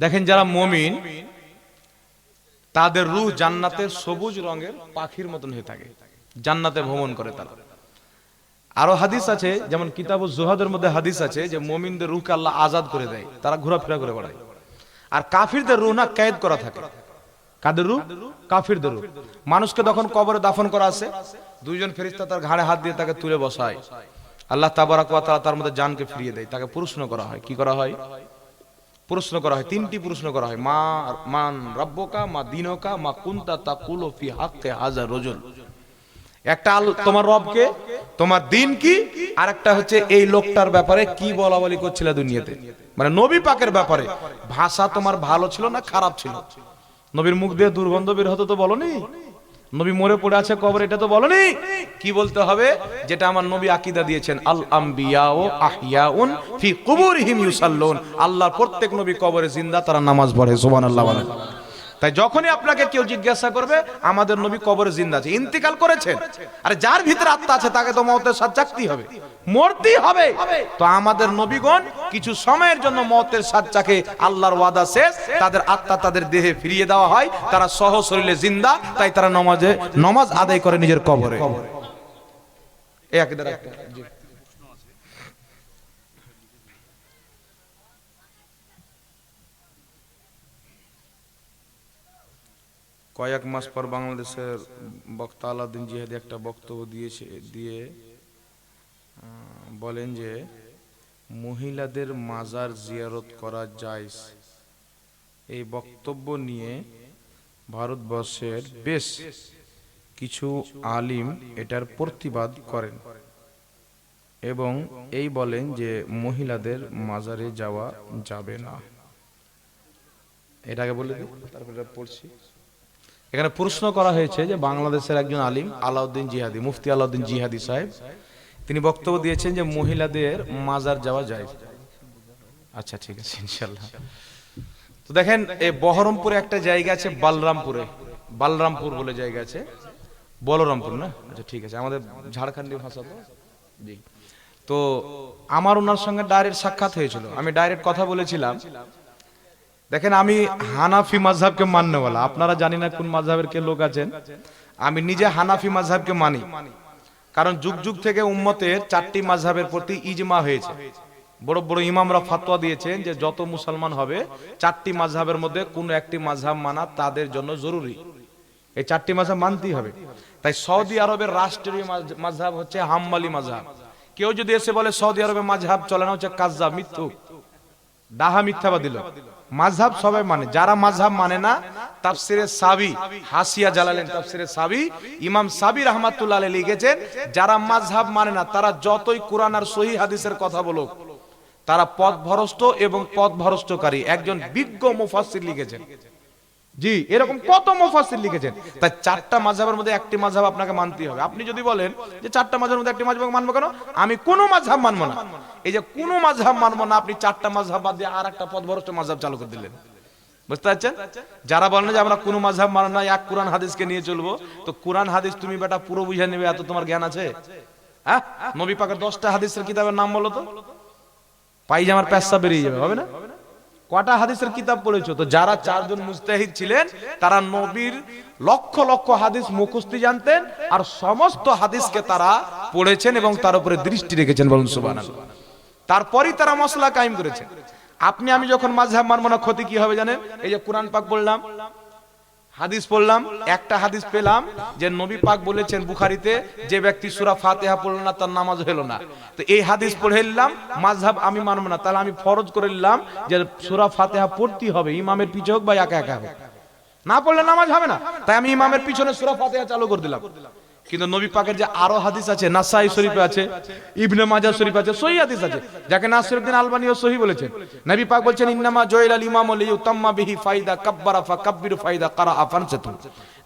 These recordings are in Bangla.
দেখেন যারা মুমিন তাদের রূহ জান্নাতের সবুজ রঙের পাখির মতন হয়ে থাকে, জান্নাতে ভ্রমণ করে তারা। আরো হাদিস আছে, যেমন কিতাবুজ জুহাদের মধ্যে হাদিস আছে যে মুমিনদের রূহকে আল্লাহ আজাদ করে দেয়, তারা ঘোরাফেরা করে বেড়ায়। আর কাফিরদের রূহ না কয়েদ করা থাকে। কাদের রূহ? কাফিরদের রূহ। মানুষকে তখন কবরে দাফন করা আছে, দুইজন ফেরেশতা তার ঘাড়ে হাত দিয়ে তাকে তুলে বসায়, আল্লাহ তাবারাক ওয়া তাআলা তার মধ্যে জানকে ফিরিয়ে দেয়, তাকে প্রশ্ন করা হয়। কি করা হয়? প্রশ্ন করা হয়, তিনটি প্রশ্ন করা হয়। মা মান রাব্বুকা, মা দীনুকা, মা কুনতা তাকুলু ফি হাক্কি হাযা রাজুল। একটা তোমার রবকে, তোমার দিন কি, আর একটা হচ্ছে এই লোকটার ব্যাপারে কি বলা বলি করছিল দুনিয়াতে, মানে নবী পাকের ব্যাপারে ভাষা তোমার ভালো ছিল না খারাপ ছিল? নবীর মুখ দিয়ে দুর্গন্ধ বের হতো তো বলনি? নবী মরে পড়ে আছে কবরে, এটা তো বলনি? কি বলতে হবে? যেটা আমার নবী আকীদা দিয়েছেন, আল আমবিয়াউ আহইয়াউন ফি কুবুরিহিম ইউসাল্লুন। আল্লাহর প্রত্যেক নবী কবরে জিন্দা, তারা নামাজ পড়ে। সুবহানাল্লাহ বলেন। তাই যখনই আপনাকে কেউ জিজ্ঞাসা করবে আমাদের নবী কবরে জিন্দা আছে, ইন্তিকাল করেছেন, আরে যার ভিতরে আত্মা আছে তাকে তো মওতের স্বাদ চাকতেই হবে, মরতেই হবে। তো আমাদের নবীগণ কিছু সময়ের জন্য মওতের স্বাদ চাকে, আল্লাহর ওয়াদা শেষ, তাদের আত্মা তাদের দেহে ফিরিয়ে দেওয়া হয়, তারা সহ শরীরে জিন্দা, তাই তারা নামাজ আদায় করে নিজের কবরে। এই আকীদা রাখতে হবে। কয়েক মাস পর বাংলাদেশের বক্তা আলাউদ্দিন জিহাদি একটা বক্তব্য দিয়ে বলেন যে মহিলাদের মাজার জিয়ারত করা জায়েজ। এই বক্তব্য নিয়ে ভারতবর্ষের বেশ কিছু আলিম এটার প্রতিবাদ করেন এবং এই বলেন যে মহিলাদের মাজারে যাওয়া যাবে না। এটাকে বলে দিই, তারপরে পড়ছি। এখানে প্রশ্ন করা হয়েছে যে বাংলাদেশের একজন আলিম আলাউদ্দিন জিহাদি, মুফতি আলাউদ্দিন জিহাদি সাহেব, তিনি বক্তব্য দিয়েছেন যে মহিলাদের মাজার যাওয়া যায়। আচ্ছা ঠিক আছে, ইনশাআল্লাহ। তো দেখেন এই বহরমপুরে একটা জায়গা আছে, বালরামপুর বলে জায়গা আছে, বলরামপুর না? আচ্ছা ঠিক আছে, আমাদের ঝাড়খণ্ডী ভাষা তো। জি। তো আমার ওনার সঙ্গে ডাইরেক্ট সাক্ষাৎ হয়েছিল, আমি ডাইরেক্ট কথা বলেছিলাম। দেখেন আমি হানাফি মাযহাবকে মাননেওয়ালা, আপনারা জানি না কোন মাযহাবের কে লোক আছেন, আমি নিজে হানাফি মাযহাবকে মানি। কারণ যুগ যুগ থেকে উম্মতের চারটি মাযহাবের প্রতি ইজমা হয়েছে। বড় বড় ইমামরা ফতোয়া দিয়েছেন যে যত মুসলমান হবে চারটি মাযহাবের মধ্যে কোন একটি মাযহাব মানা তাদের জন্য জরুরি, এই চারটি মাযহাব মানতেই হবে। তাই সৌদি আরবের রাষ্ট্রীয় মাযহাব হচ্ছে হাম্বলি মাযহাব। কেউ যদি এসে বলে সৌদি আরবের মাযহাব চলে না, হচ্ছে কাজ্জাব, মিথ্যুক, ডাহা, মিথ্যাবাদী লোক। মাযহাব সবাই মানে, যারা মাযহাব মানে না, তাফসিরে সাবি, হাসিয়া জালালেন তাফসিরে সাবি, ইমাম সাবি রাহমাতুল্লাহ আলাইহি লিখেছেন, যারা মাযহাব মানে না তারা যতই কুরআন আর সহিহ হাদিসের কথা বলুক, তারা পথভ্রষ্ট এবং পথভ্রষ্টকারী। একজন বিজ্ঞ মুফাসসির লিখেছেন। জি, এরকম কত মুফাসসির লিখেছেন। তাই চারটা মাযহাবের মধ্যে একটি মাযহাব আপনাকে মানতেই হবে। আপনি যদি বলেন যে চারটা মাযহাবের মধ্যে একটি মাযহাব মানবো কেন, আমি কোনো মাযহাব মানবো না, এই যে কোনো মাযহাব মানবো না, আপনি চারটা মাযহাব বাদ দিয়ে আরেকটা পথভ্রষ্ট মাযহাব চালু করে দিলেন। বুঝতে পারছেন? যারা বলেন যে আমরা কোনো মাযহাব মানব না, এক কোরআন হাদিসকে নিয়ে চলবো, তো কোরআন হাদিস তুমি বেটা পুরো বুঝে নেবে এত তোমার জ্ঞান আছে? হ্যাঁ, নবী পাকের 10টা হাদিসের কিতাবের নাম বলো তো, পায়জামার পেশা বেরিয়ে যাবে, হবে না? কটা হাদিসের কিতাব পড়েছো? তো যারা চারজন মুজতাহিদ ছিলেন তারা নবীর লক্ষ লক্ষ হাদিস মুখস্থি জানতেন, আর সমস্ত হাদিসকে তারা পড়েছেন এবং তার উপরে দৃষ্টি রেখেছেন। বলুন সুবহানাল্লাহ। তারপরেই তারা মাসলা কায়েম করেছেন। আপনি আমি যখন মাযহাব মানবো না, ক্ষতি কি হবে জানেন? এই যে কোরআন পাক বললাম, হাদিস পড়লাম, একটা হাদিস পেলাম যে নবী পাক বলেছেন বুখারীতে, যে ব্যক্তি সূরা ফাতিহা পড়ল না তার নামাজ হলো না। তো এই হাদিস পড়ে নিলাম, মাযহাব আমি মানবো না, তাহলে আমি ফরজ করে নিলাম যে সূরা ফাতিহা পড়তেই হবে, ইমামের পিছে হোক বা একা একা হোক, না পড়লে নামাজ হবে না। তাই আমি ইমামের পিছনে সূরা ফাতিহা চালু করে দিলাম। কিন্তু নবী পাকের যে আরো হাদিস আছে, নাসাই শরীফে আছে, ইবনে মাজাহ শরীফে আছে, সহিহ হাদিস আছে, যাকে নাসিরউদ্দিন আলবানীও সহিহ বলেছেন। নবী পাক বলছেন ইন্নামা জয়লাল ইমামু লিইউতাম্মা বিহি ফাইদা কাব্বারা ফাকাব্বিরু ফাইদা কারাআ ফানসাতু।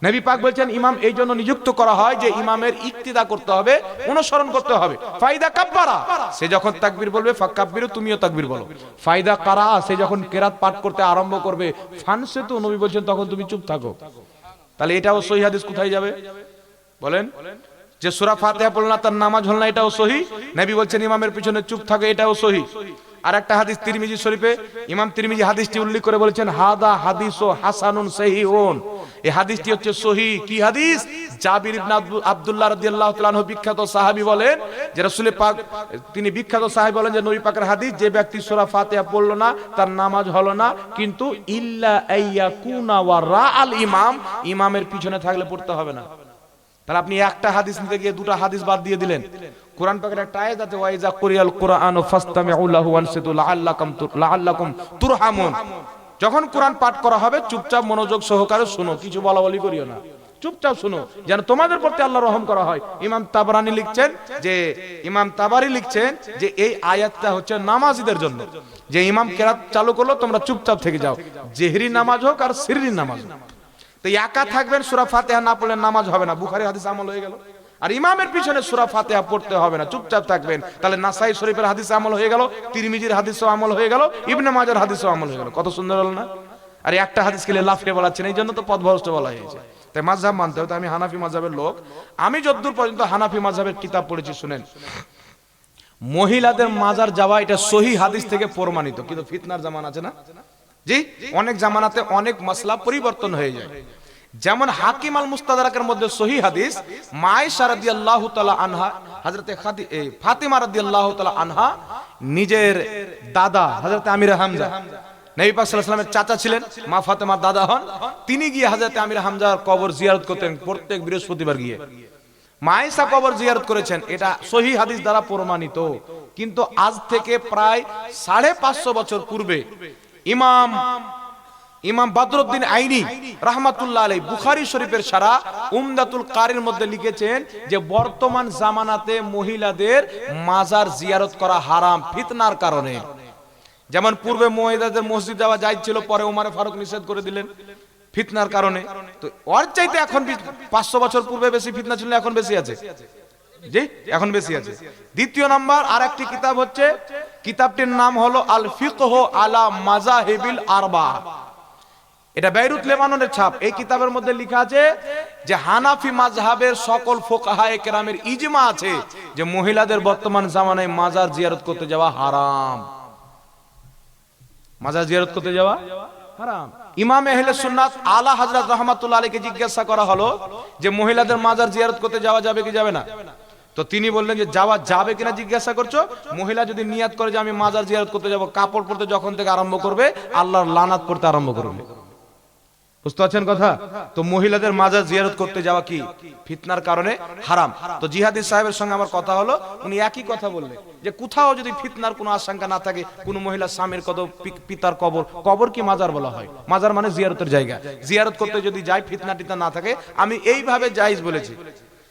নবী পাক বলছেন ইমাম এই জন্য নিযুক্ত করা হয় যে ইমামের ইক্তিদা করতে হবে, অনুসরণ করতে হবে। ফাইদা কাব্বারা, সে যখন তাকবীর বলবে ফাকাব্বিরু, তুমিও তাকবীর বলো। ফাইদা কারাআ, সে যখন কিরাত পাঠ করতে আরম্ভ করবে, ফানসাতু, নবী বলছেন তখন তুমি চুপ থাকো। তাহলে এটাও সহিহ হাদিস কোথায় যাবে বলেন? যে সূরা ফাতিহা পড়ল না তার নামাজ হল না, এটাও সহিহ। নবী বলছেন ইমামের পিছনে চুপ থাকে, এটাও সহিহ। আর একটা হাদিস তিরমিজি শরীফে, ইমাম তিরমিজি হাদিসটি উল্লেখ করে বলেছেন হাদা হাদিসু হাসানুন সহিহুন, এই হাদিসটি হচ্ছে সহিহ। কি হাদিস? জাবির ইবনে আব্দুল্লাহ রাদিয়াল্লাহু তাআলা আনহু বিখ্যাত সাহাবী বলেন যে রাসূল পাক, তিনি বিখ্যাত সাহাবী বলেন যে নবী পাকের হাদিস, যে ব্যক্তি সূরা ফাতিহা পড়ল না তার নামাজ হলো না, কিন্তু ইল্লা আইয়াকুনা ওয়া রাআল ইমাম, ইমামের পিছনে থাকলে পড়তে হবে না। তাহলে আপনি একটা হাদিস নিতে গিয়ে দুটো হাদিস বাদ দিয়ে দিলেন। কোরআন পাকের একটা আয়াত আছে ওয়াইজা কুরিয়াল কুরআনু ফাসতামিউ লাহু ওয়ানসিতু লাআল্লাকুম তুরহামুন, যখন কোরআন পাঠ করা হবে চুপচাপ মনোযোগ সহকারে শুনো, কিছু বলাবলি করিও না, চুপচাপ শুনো, যেন তোমাদের প্রতি আল্লাহ রহম করা হয়। ইমাম তাবরানি লিখছেন যে, ইমাম তাবারি লিখছেন যে এই আয়াতটা হচ্ছে নামাজীদের জন্য, যে ইমাম কেরাত চালু করলো তোমরা চুপচাপ থেকে যাও, জেহরি নামাজ হোক আর সিররি নামাজ হোক। তো একা থাকবেন, সূরা ফাতিহা না পড়লে নামাজ হবে না, বুখারী হাদিস আমল হয়ে গেল। আর ইমামের পিছনে সূরা ফাতিহা পড়তে হবে না, চুপচাপ থাকবেন, তাহলে নাসাই শরীফের হাদিস আমল হয়ে গেল, তিরমিজির হাদিসও আমল হয়ে গেল, ইবনে মাজাহর হাদিসও আমল হয়ে গেল। কত সুন্দর হলো না? আর একটা হাদিস খেলে লাফিয়ে বলাচ্ছেন, এই জন্য তো পথভ্রষ্ট বলা হয়েছে। তাই মাযহাব মানতে হবে। আমি হানাফি মাযহাবের লোক, আমি যতদূর পর্যন্ত হানাফি মাযহাবের কিতাব পড়েছি শুনেন, মহিলাদের মাজার যাওয়া এটা সহিহ হাদিস থেকে প্রমাণিত। কিন্তু ফিতনার জামান আছে না জি, অনেক জামানাতে অনেক মাসলা পরিবর্তন হয়ে যায়। যেমন হাকিম আল মুস্তাদরাকের মধ্যে সহিহ হাদিস, মা আয়েশা রাদিয়াল্লাহু তাআলা আনহা, হযরতে ফাতিমা রাদিয়াল্লাহু তাআলা আনহা নিজের দাদা হযরতে আমির হামজা, নবী পাক সাল্লাল্লাহু আলাইহি ওয়াসাল্লামের চাচা ছিলেন, মা ফাতেমার দাদা হন, তিনি গিয়ে হযরতে আমির হামজার কবর জিয়ারত করতেন প্রত্যেক বৃহস্পতিবার গিয়ে। মা আয়েশা কবর জিয়ারত করেছেন, এটা সহিহ হাদিস দ্বারা প্রমাণিত। কিন্তু আজ থেকে প্রায় 550 বছর পূর্বে ইমাম বদরুদ্দিন আইনি রাহমাতুল্লাহ আলাইহি বুখারী শরীফের সারা উমদাতুল কারির মধ্যে লিখেছেন যে বর্তমান জামানাতে মহিলাদের মাজার জিয়ারত করা হারাম ফিতনার কারণে। যেমন পূর্বে মহিলাদের মসজিদ যাওয়া জায়েজ ছিল, পরে ওমর ফারুক নিষেধ করে দিলেন ফিতনার কারণে। তো ওর চাইতে এখন 500 বছর পূর্বে বেশি ফিতনা ছিল, এখন বেশি আছে জি, এখন বেশি আছে। দ্বিতীয় নাম্বার আর একটি কিতাব হচ্ছে, কিতাবটির নাম হলো আল ফিকহ আলা মাযাহিবিল আরবা, এটা বেইরুত লেবাননের ছাপ। এই কিতাবের মধ্যে লেখা আছে যে হানাফি মাযহাবের সকল ফুকাহায়ে কেরামের ইজমা আছে যে মহিলাদের বর্তমান জামানায় মাজার জিয়ারত করতে যাওয়া হারাম, মাজার জিয়ারত করতে যাওয়া হারাম। ইমাম আহলে সুন্নাত আলা হযরত রাহমাতুল্লাহ আলাইহিকে জিজ্ঞাসা করা হলো যে মহিলাদের মাজার জিয়ারত করতে যাওয়া যাবে কি যাবে না? তো তিনি বললেন যে যাওয়া যাবে কিনা জিজ্ঞাসা করছো, মহিলা যদি নিয়াত করে যে আমি মাজার জিয়ারত করতে যাব, কাপড় পরতে যখন থেকে আরম্ভ করবে আল্লাহর লানাত পড়তে আরম্ভ করবে। বুঝতে পারছেন কথা? তো মহিলাদের মাজার জিয়ারত করতে যাওয়া কি ফিতনার কারণে হারাম। তো জিহাদি সাহেবের সঙ্গে আমার কথা হলো, উনি একই কথা বললেন যে কোথাও যদি ফিতনার কোনো আশঙ্কা না থাকে, কোন মহিলা স্বামীর কবর, পিতার কবর, কবর কি মাজার বলা হয়? মাজার মানে জিয়ারতের জায়গা, জিয়ারত করতে যদি যাই ফিতনা টিতনা না থাকে, আমি এইভাবে জায়েজ বলেছি।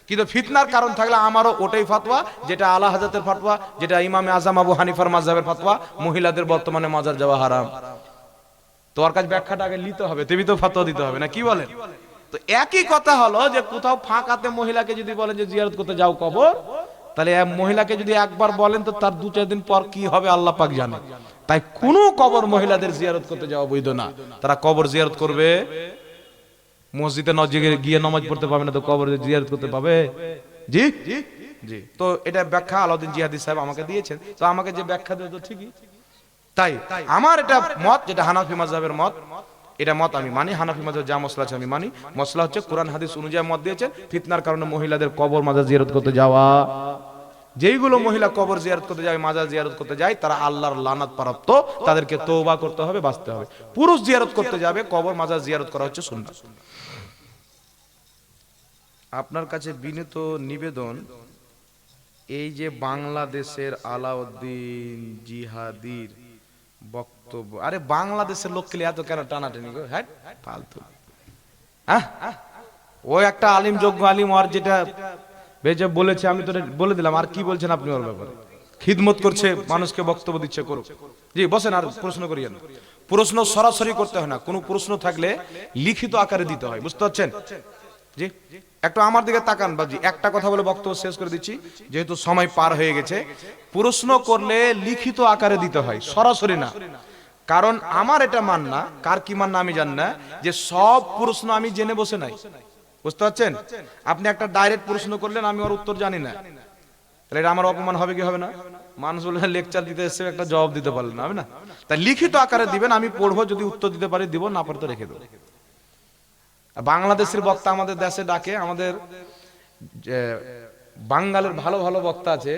কিন্তু ফিতনার কারণ থাকলে আমারও ওটাই ফতোয়া যেটা আলা হযরতের ফতোয়া, যেটা ইমামে আযম আবু হানিফার মাযহাবের ফতোয়া, মহিলাদের বর্তমানে মাজার যাওয়া হারাম। তোর কাছে ব্যাখ্যাটা আগে নিতে হবে, তুমি তো ফতোয়া দিতে হবে না, কি বলেন? তো একই কথা হলো যে কোথাও ফাঁকাতে মহিলাকে যদি বলেন যে জিয়ারত করতে যাও কবর, তাহলে মহিলাকে যদি একবার বলেন তো তার 2-4 দিন পর কি হবে আল্লাহ পাক জানে। তাই কোন কবর মহিলাদের জিয়ারত করতে যাওয়া বৈধ না। তারা কবর জিয়ারত করবে, মসজিদে গিয়ে নামাজ পড়তে পাবে না, তো কবর জিয়ারত করতে পাবে? জি জি। তো এটা ব্যাখ্যা আলাউদ্দিন জিহাদি সাহেব আমাকে দিয়েছেন, তো আমাকে যে ব্যাখ্যা দিল তো ঠিকই। তাই আমার এটা মত, যেটা হানাফি মাযহাবের মত, এটা মত আমি মানি। হানাফি মাযহাব যা মসলা আছে আমি মানি। মসলা হচ্ছে কোরআন হাদিস অনুযায়ী মত দিয়েছেন ফিতনার কারণে মহিলাদের কবর মাজার জিয়ারত করতে যাওয়া, যেইগুলো মহিলা কবর জিয়ারত করতে যায়, মাজার জিয়ারত করতে যায়, তারা আল্লাহর লানাত প্রাপ্ত, তাদেরকে তওবা করতে হবে, বাঁচতে হবে। পুরুষ জিয়ারত করতে যাবে, কবর মাজার জিয়ারত করা হচ্ছে সুন্নাত। আপনার কাছে বিনীত নিবেদন, এই যে বাংলাদেশের আলাউদ্দিন জিহাদির বক্তব্য, আরে বাংলাদেশের লোককে এত কেন টানাটানি গো? হ্যাঁ ফালতু, হ্যাঁ ও একটা আলিম, যোগ্য আলিম, আর যেটা বেজে বলেছে আমি তো বলে দিলাম। আর কি বলছেন আপনি ওর ব্যাপারে? খিদমত করছে, মানুষকে বক্তব্য দিচ্ছে, করুক। জি বসেন, আর প্রশ্ন করিয়েন। প্রশ্ন সরাসরি করতে হয় না, কোনো প্রশ্ন থাকলে লিখিত আকারে দিতে হয়, বুঝতে পারছেন? জি একটু আমার দিকে তাকান বাবজি, একটা কথা বলে বক্তব্য শেষ করে দিচ্ছি, যেহেতু সময় পার হয়ে গেছে। প্রশ্ন করলে লিখিত আকারে দিতে হয়, সরাসরি না। কারণ আমার এটা মাননা, কার কি মাননা আমি জানি না, যে সব প্রশ্ন আমি জেনে বসে নাই, বুঝতে পারছেন? আপনি একটা ডাইরেক্ট প্রশ্ন করলেন, আমি ওর উত্তর জানি না, তাহলে এটা আমার অপমান হবে কি হবে না? মানুষ বলে লেকচার দিতে এসে একটা জবাব দিতে পারলেন না, হবে না? তাই লিখিত আকারে দিবেন, আমি পড়বো, যদি উত্তর দিতে পারি দিব, না পারে তো রেখে দেবো। বাংলাদেশের বক্তা আমাদের দেশে ডাকে, আমাদের বাঙালের ভালো ভালো বক্তা আছে,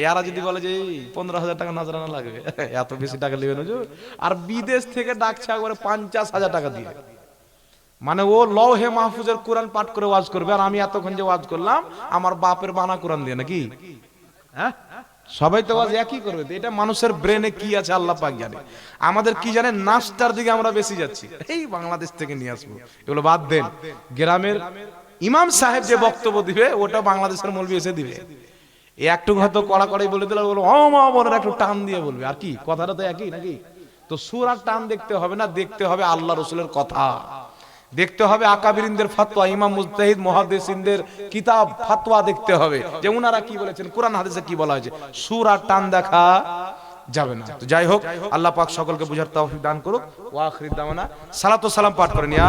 এরা যদি বলে যে 15,000 টাকা নজরানা লাগবে, এত বেশি টাকা নেবেন হুজুর, আর বিদেশ থেকে ডাকছে একবারে 50,000 টাকা দিয়ে। মানে ও লৌহে মাহফুজের কোরআন পাঠ করে ওয়াজ করবে, আর আমি এতক্ষণ যে ওয়াজ করলাম আমার বাপের বানা কোরআন দিয়ে, নাকি? হ্যাঁ, সবাই তো ওয়াজ একই করবে। এটা মানুষের ব্রেনে কি আছে আল্লাহ পাক জানে। আমাদের কি জানেন, নাস্তার দিকে আমরা বেশি যাচ্ছি, এই বাংলাদেশ থেকে নিয়ে আসবো, এগুলো বাদ দেন। গ্রামের ইমাম সাহেব যে বক্তব্য দিবে, ওটা বাংলাদেশের মৌলবি এসে দিবে। এই একটু হয়তো কড়া কড়াই বলে দিলে বলবো একটু টান দিয়ে বলবে, আর কি কথাটা তো একই, নাকি? তো সুর আর টান দেখতে হবে না, দেখতে হবে আল্লাহ রসুলের কথা, দেখতে হবে আকাবিরিনদের ফতোয়া, ইমাম মুজতাহিদ মুহাদ্দিসিনদের কিতাব ফতোয়া দেখতে হবে, যে উনারা কি বলেছেন, কোরআন হাদিসে কি বলা হয়েছে। সুর আর টান দেখা যাবে না। তো যাই হোক, আল্লাহ পাক সকলকে বুঝার তৌফিক দান করুক। ওয়া আখিরু দাওয়ানা, সালাতু সালাম পাঠ করেন।